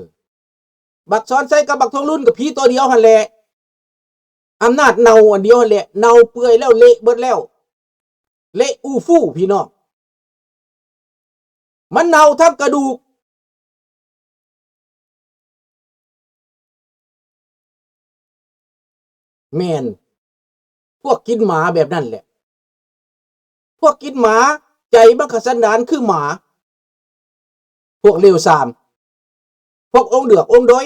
อบักซ้อนใส่กับบักทองรุ่นกับผีตัวเดียวหั่นแหละอำนาจเนาอันเดียวหั่นแหละเนาเปื่อยแล้วเละเบิดแล้วเละอู้ฟู่พี่น้องมันเน่าทั้งกระดูกแม่นพวกกินหมาแบบนั้นแหละพวกกินหมาใจมันขสันดานคือหมาพวกเลวทรามพวกองค์เดือกองค์ดอย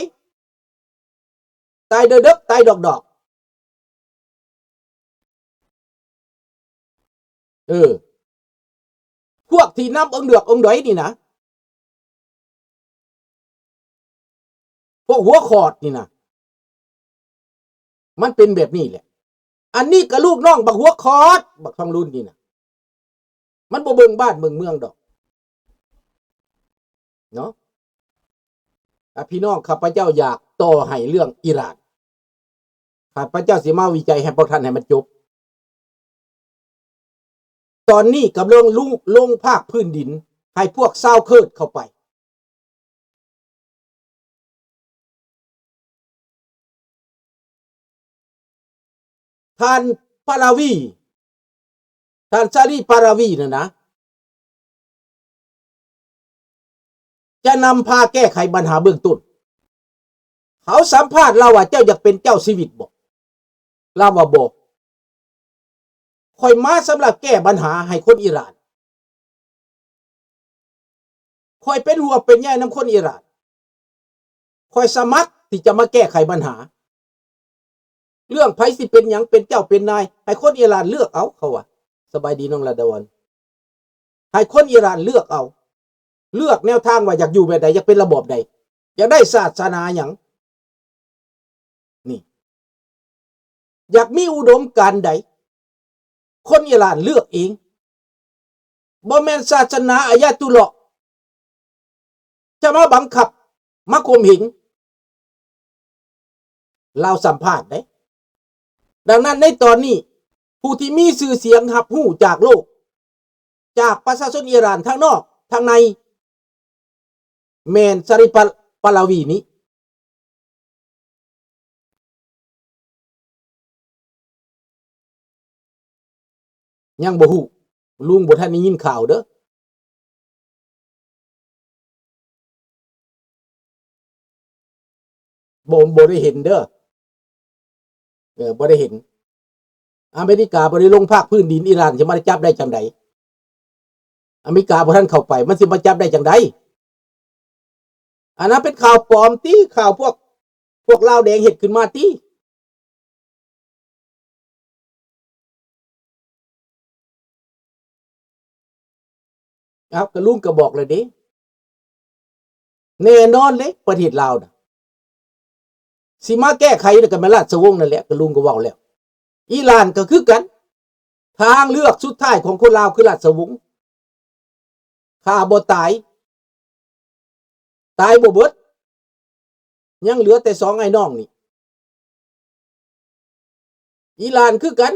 ตายเด้อตายดอกพวกที่น้ำองค์เดือกองค์ดอยนี่นะพวกหัวขอดนี่นะมันเป็นแบบนี้แหละอันนี้กับลูกน้องบักหัวคอดบักทองรุ่นนี่นะมันบ่เบิ่งบ้านเบิ่งเมืองดอกเนาะพี่น้องข้าพเจ้าอยากต่อให้เรื่องอิหร่านข้าพเจ้าสิมาวิจัยให้พวกท่านให้มันจบตอนนี้กำลังลงภาคพื้นดินให้พวกซาวเคิร์ดเข้าไปท่านปาราวีท่านซาลีปาราวีนะจะนำพาแก้ไขปัญหาเบื้องต้นเขาสัมภาษณ์เราว่าเจ้าอยากเป็นเจ้าชีวิตบอกเราว่าบอกคอยมาสำหรับแก้ปัญหาให้คนอิหร่านคอยเป็นหัวเป็นใยน้ำคนอิหร่านคอยสมัครที่จะมาแก้ไขปัญหาเรื่องไผสิเป็นหยังเป็นเจ้าเป็นนายให้คนอิหร่านเลือกเอาเขาว่าสบายดีน้องระดวนให้คนอิหร่านเลือกเอาเลือกแนวทางว่าอยากอยู่แบบใดอยากเป็นระบบใดอยากได้ศาสนาหยังนี่อยากมีอุดมการณ์ใดคนอิหร่านเลือกเองบ่แม่นศาสนาอายะตุลลอฮ์จะมาบังคับมาข่มเหงเราสัมภาษณ์ได้ดังนั้นในตอนนี้ผู้ที่มีชื่อเสียงหับหู้จากโลกจากประชาชนอิหร่านทั้งนอกทั้งในแมนซาริปาลาวีนี้ยังบ่ฮู้ลุงบ่ทันได้ยินข่าวเด้อบ่ได้เห็นเด้อบ่ได้เห็นอเมริกาบ่ได้ลงภาคพื้นดินอิหร่านสิมาจับได้จังไดอเมริกาบ่ทันเข้าไปมันสิมาจับได้จังไดอันนั้นเป็นข่าวปลอมติข่าวพวกลาวแดงเฮ็ดขึ้นมาติครับก็ลุงก็บอกเลยเด้แน่นอนเลยประเทศลาวน่ะสิมาแก้ไขแล้วก็แม่ราชวงศ์นั่นแหละก็ลุงก็เว้าแล้วอิหร่านก็คือกันทางเลือกสุดท้ายของคนลาวคือราชวงศ์ฆ่าบ่ตายบ่เบิดยังเหลือแต่2ไอ้น้องนี่อิหร่านคือกัน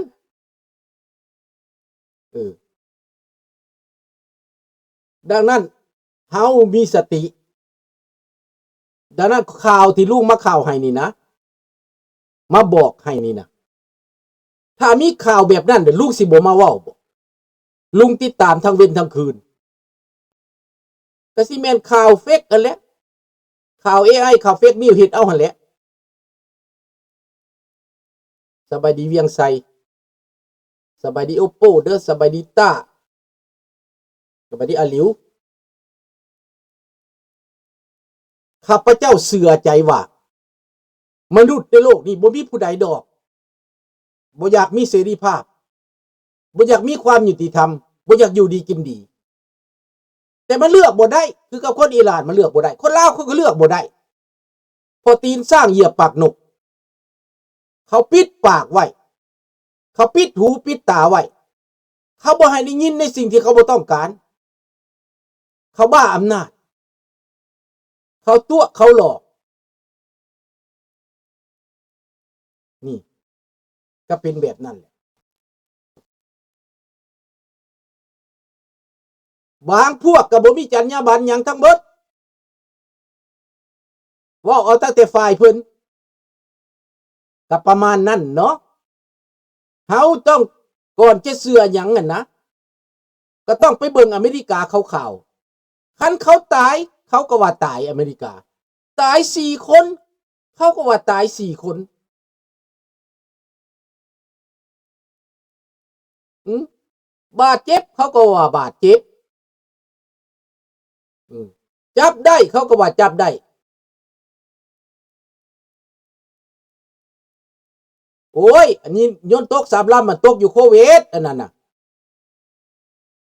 ดังนั้นเฮามีสติดังนั้นข่าวที่ลุงมาข่าวให้นี่นะมาบอกให้นี่นะถ้ามีข่าวแบบนั้นเดี๋ยวลุงสิบ่มาเว้าบ่ลุงติดตามทั้งเว้นทั้งคืนก็สิแม่นข่าวเฟกกันแหละข่าว AI ข่าวเฟกนิวส์เฮ็ดเอาหั่นแหละสบายดีเวียงไสสบายดี Oppo เด้อสบายดีต้าสบายดีอาหลิวข้าพเจ้าเชื่อใจว่ามนุษย์ในโลกนี้บ่มีผู้ใดดอกบ่อยากมีเสรีภาพบ่อยากมีความยุติธรรมบ่อยากอยู่ดีกินดีแต่มันเลือกบ่ได้คือกับคนอิหร่านมันเลือกบ่ได้คนลาวเขาก็เลือกบ่ได้พอตีนสร้างเหยียบปากนกเขาปิดปากไว้เขาปิดหูปิดตาไว้เขาบ่ให้ได้ยินในสิ่งที่เขาบ่ต้องการเขาบ้าอำนาจเขาตัวเขาหลอกนี่ก็เป็นแบบนั้นแหละบางพวกก็บ่มีจรรยาบรรณหยังทั้งหมด ว่าเอาตั้งแต่ฝ่ายเพิ่นกับประมาณนั้นเนาะเฮาต้องก่อนจะเชื่อหยังนั่นนะก็ต้องไปเบิ่งอเมริกาข่าวๆคันเขาตายเขาก็ว่าตายอเมริกาตาย4 คนเขาก็ว่าตาย4 คนบาดเจ็บเขาก็ว่าบาดเจ็บจับได้เขาก็ว่าจับได้โอ้ยอันนี้ย้อนตก3 ลำมันตกอยู่โควิดอันนั้นน่ะ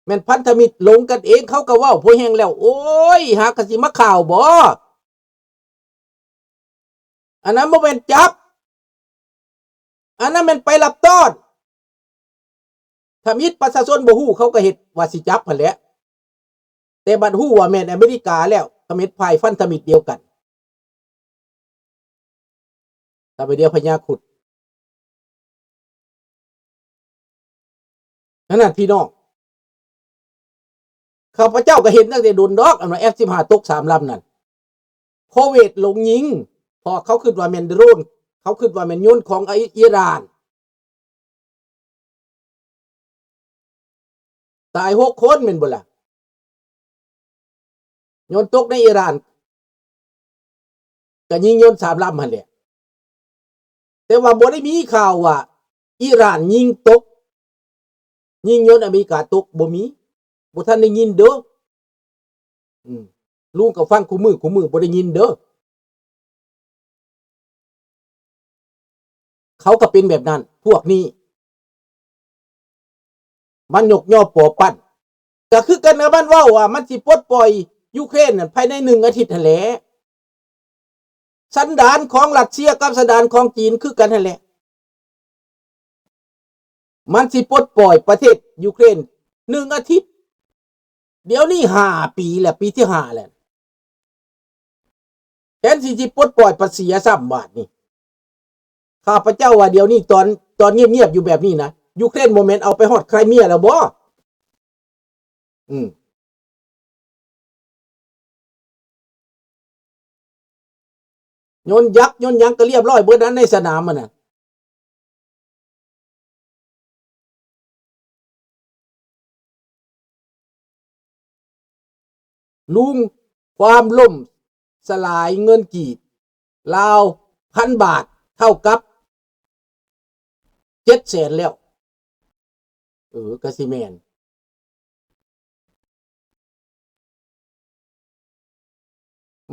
แม่นพันธมิตรลงกันเองเขาก็เว้าผู้แห้งแล้วโอ้ยหากสิมาข่าวบ่อันนั้นบ่แม่นจับอันนั้นแม่นไปรับต้อนถ้ามิตรประชาชนบ่ฮู้เขาก็เฮ็ดว่าสิจับหั่นแหละแต่บัดฮู้ว่าแม่นอเมริกาแล้วถ้าเม็ดพายพันธมิตรเดียวกันถ้าไปเดียวพญาขุดนั่นพี่น้องข้าพเจ้าก็เห็นตั้งแต่โดนดอกอันว่า F15 ตก3 ลำนั่นโควิดลงยิงพอเขาคิดว่าแม่นโดรนเขาคิดว่าแม่นยนต์ของอิหร่านตาย6 คนแม่นบ่ล่ะยนต์ตกในอิหร่านก็ยิงยนต์3 ลำหั่นแหละแต่ว่าบ่ได้มีข่าวว่าอิหร่านยิงตกยิงยนต์อเมริกาตกบ่มีบ่ทันได้ยินเด้อลุงก็ฟังคู่มือบ่ได้ยินเด้อเขาก็เป็นแบบนั้นพวกนี้มันยกย่อปอปั้นก็คือกันกับมันเว้าว่ามันสิปลดปล่อยยูเครนนั่นภายใน1 อาทิตย์นั่นแหละสันดานของรัสเซียกับสันดานของจีนคือกันนั่นแหละมันสิปลดปล่อยประเทศยูเครน1 อาทิตย์เดี๋ยวนี้5 ปีแล้วปีที่5แล้วแทนสิปลดปล่อยภาษี3 บาทนี่ข้าพเจ้าว่าเดี๋ยวนี้ตอนเงียบๆอยู่แบบนี้นะยูเครนโมเมนต์เอาไปฮอดไครเมียแล้วบ่ยนยักษ์ยนยังก็เรียบร้อยเบิดนั้นในสนามมันน่ะลุงความล่มสลายเงินกีบลาว1,000 บาทเท่ากับ700,000แล้วกะสิแม่น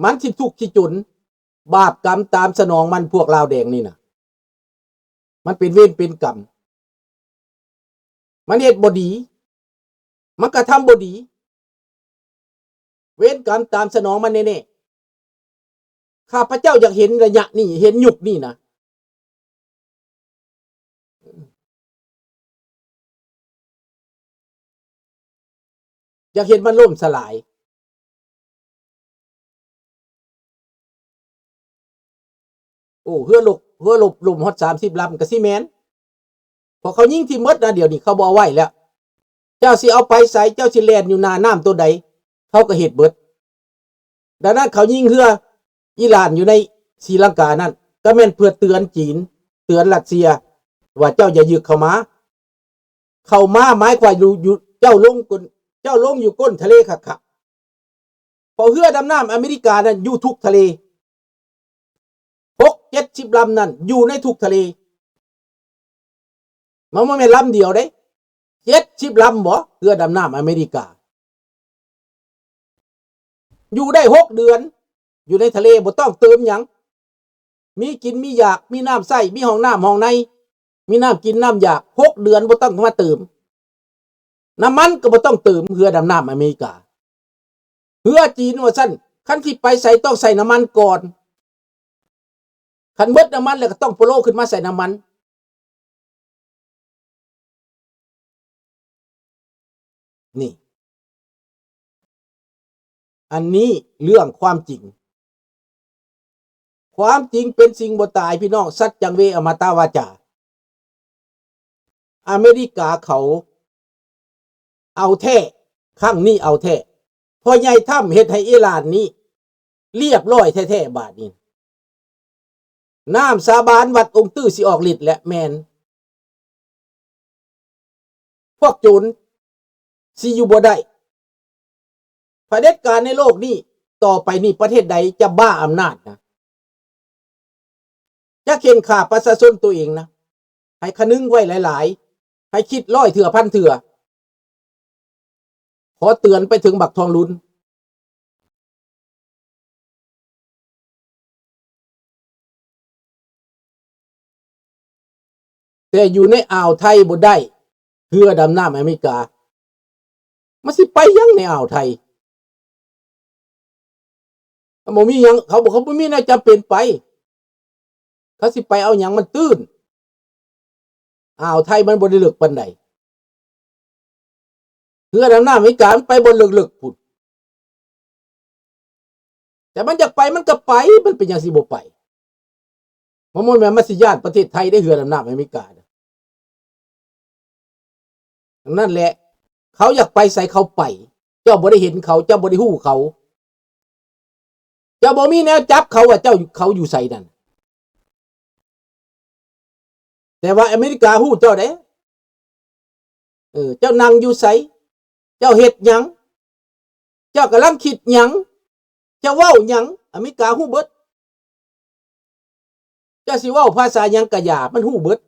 มันสิทุกข์สิจนบาปกรรมตามสนองมันพวกลาวแดงนี่น่ะมันเป็นเวรเป็นกรรมมันเฮ็ดบ่ดีมันก็ทำบ่ดีเวรกรรมตามสนองมันแน่ๆข้าพเจ้าอยากเห็นระยะนี้เห็นยุคนี้นะอยากเห็นมันล่มสลายโอ้เฮือลบลมฮอด30 ลำก็สิแม่นพอเขายิงที่หมดนะเดี๋ยวนี้เขาบ่เอาไว้แล้วเจ้าสิเอาไปใส่เจ้าสิแล่นอยู่หน้าน้ำตัวใดเขาก็เฮ็ดเบิดดังนั้นเขายิงเรืออิหร่านอยู่ในศรีลังกานั่นก็แม่นเพื่อเตือนจีนเตือนรัสเซียว่าเจ้าอย่ายึกเข้ามาหมายความอยู่เจ้าลงอยู่ก้นทะเลคักๆพอเรือดำน้ำอเมริกานั้นอยู่ทุกทะเล60-70 ลำนั่นอยู่ในทุกทะเลมันบ่แม่นลำเดียวเด้70 ลำบ่เรือดำน้ำอเมริกาอยู่ได้6 เดือนอยู่ในทะเลบ่ต้องเติมหยังมีกินมีอยากมีน้ำใส่มีห้องน้ำห้องในมีน้ำกินน้ำอยาก6 เดือนบ่ต้องมาเติมน้ำมันก็บ่ต้องเติมเรือดำน้ำอเมริกาเรือจีนว่าซั่นคันที่ไปใส่ต้องใส่น้ำมันก่อนคันเบิดน้ำมันแล้วก็ต้องโปโลขึ้นมาใส่น้ำมันนี่อันนี้เรื่องความจริงเป็นสิ่งบ่ตายพี่น้องสัจจังเวอมตะวาจาอเมริกาเขาเอาแท้ครั้งนี้เอาแท้พอใหญ่ถ้ำเฮ็ดให้อิหร่านนี้เรียบร้อยแท้ๆบาดนี้ น้ำสาบานวัดองค์ตื้อสิออกฤทธิ์และแมนพวกโจรสิอยู่บ่ได้เผด็จการในโลกนี้ต่อไปนี่ประเทศใดจะบ้าอำนาจนะจะเข็นฆ่าประชาชนตัวเองนะให้คนึงไว้หลายๆให้คิด100 เถื่อพันเถื่อขอเตือนไปถึงบักทองลุ้นแต่อยู่ในอ่าวไทยบ่ได้เรือดำน้ำอเมริกามันสิไปยังในอ่าวไทยบ่มีหยังเขาบอกเขาบ่มีแนวจำเป็นไปเขาสิไปเอาหยังมันตื้นอ่าวไทยมันบ่ได้ลึกปานใดเรือดำน้ำอเมริกามันไปบ่ลึกๆพุ่นแต่มันอยากไปมันก็ไปมันเป็นหยังสิบ่ไปมันบ่แม่นมันสิย้านประเทศไทยได้เรือดำน้ำอเมริกานั่นแหละเขาอยากไปใส่เขาไปเจ้าบ่ได้เห็นเขาเจ้าบ่ได้ฮู้เขาเจ้าบ่มีแนวจับเขาว่าเจ้าเขาอยู่ใส่นั่นแต่ว่าอเมริกาฮู้เจ้าเด้เจ้านั่งอยู่ไสเจ้าเฮ็ดหยังเจ้ากำลังคิดหยังเจ้าเว้าหยังอเมริกาฮู้เบิดเจ้าสิเว้าภาษาหยังก็อย่ามันฮู้เบิด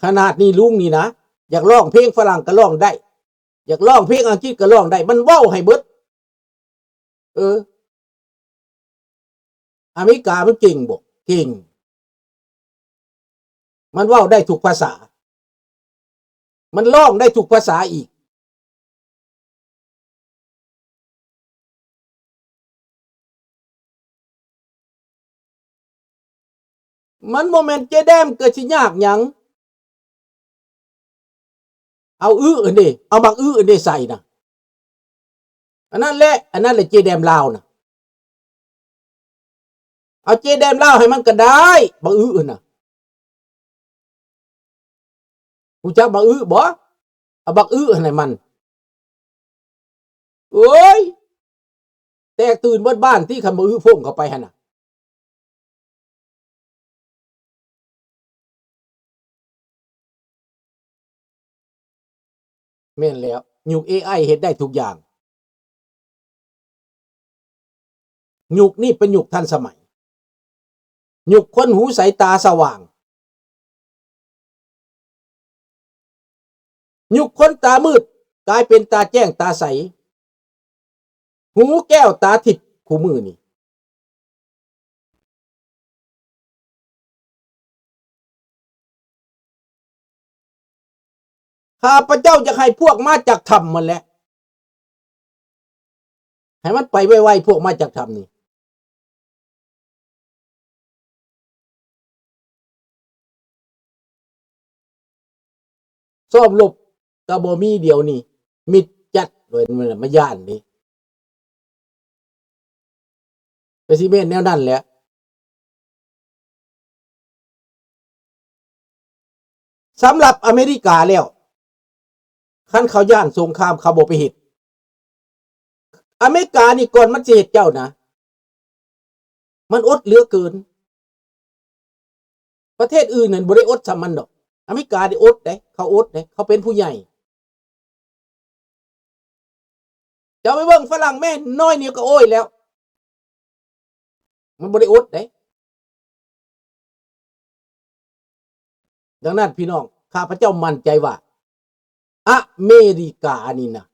ขนาดนี้ลุงนี่นะอยากร้องเพลงฝรั่งก็ร้องได้อยากร้องเพลงอังกฤษก็ร้องได้มันเว้าให้เบิดอเมริกามันเก่งบ่เก่งมันเว้าได้ทุกภาษามันร้องได้ทุกภาษาอีกมันบ่แม่นเจแดมเกิดสิยากหยังเอาอันนี้เอาบักอันนี้ใส่นะอันนั้นแหละเจแดมลาวนะเอาเจแดมลาวให้มันก็ได้บักอันน่ะรู้จักบักบ่เอาบักให้มันโอ้ยแตกตื่นเบิดบ้านที่คันบักพ่งเข้าไปหั่นน่ะแม่นแล้วยุค AI เฮ็ดได้ทุกอย่างยุคนี้เป็นยุคทันสมัยยุคคนหูสายตาสว่างยุคคนตามืดกลายเป็นตาแจ้งตาใสหูแก้วตาทิพย์คู่มือนี่ข้าพเจ้าจะให้พวกมาจากธรรมมันแหละให้มันไปไวๆพวกมาจากธรรมนี่ซ่อมลบกะบ่มีเดียวนี่มิดจัดโดยมันมาย่านนี่ไปสิเมนแนวนั้นแหละสำหรับอเมริกาแล้วคันเขาย่านสงครามเขาบ่ไปเฮ็ดอเมริกานี่ก่อนมันสิเฮ็ดเจ้านะมันอดเหลือเกินประเทศอื่นนั่นบ่ได้อดซำมันดอกอเมริกาได้อดเด้เขาอดเด้เขาเป็นผู้ใหญ่เจ้าไปเบิ่งฝรั่งแม่น้อยเดียวก็โอ้ยแล้วมันบ่ได้อดเด้ดังนั้นพี่น้องข้าพเจ้ามั่นใจว่าอเมริกานี่นะ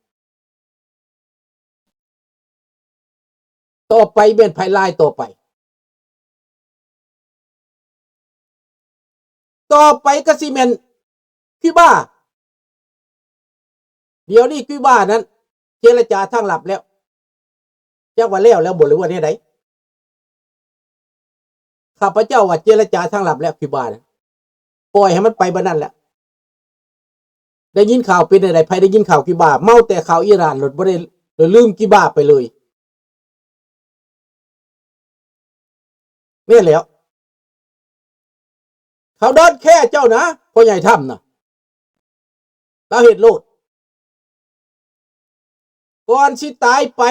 ต่อไปเป็นภัยร้ายต่อไปก็สิแม่นคิวบาเดี๋ยวนี้คิวบานั้นเจรจาทางลับแล้วจักว่าแล้วบ่หรือว่าแนวใดข้าพเจ้าว่าเจรจาทางลับแล้วคิวบานะปล่อยให้มันไปบัดนั้นแหละได้ยินข่าวเป็นอะไรภัยได้ยินข่าวคิวบาเมาแต่ข่าวอิหร่านหลดบ่ได้ลืมคิวบาไปเลยนี่แหละเขาดอนแค่เจ้านะพ่อใหญ่ถ้ำนะเราเห็นโลดก่อนสิตายไป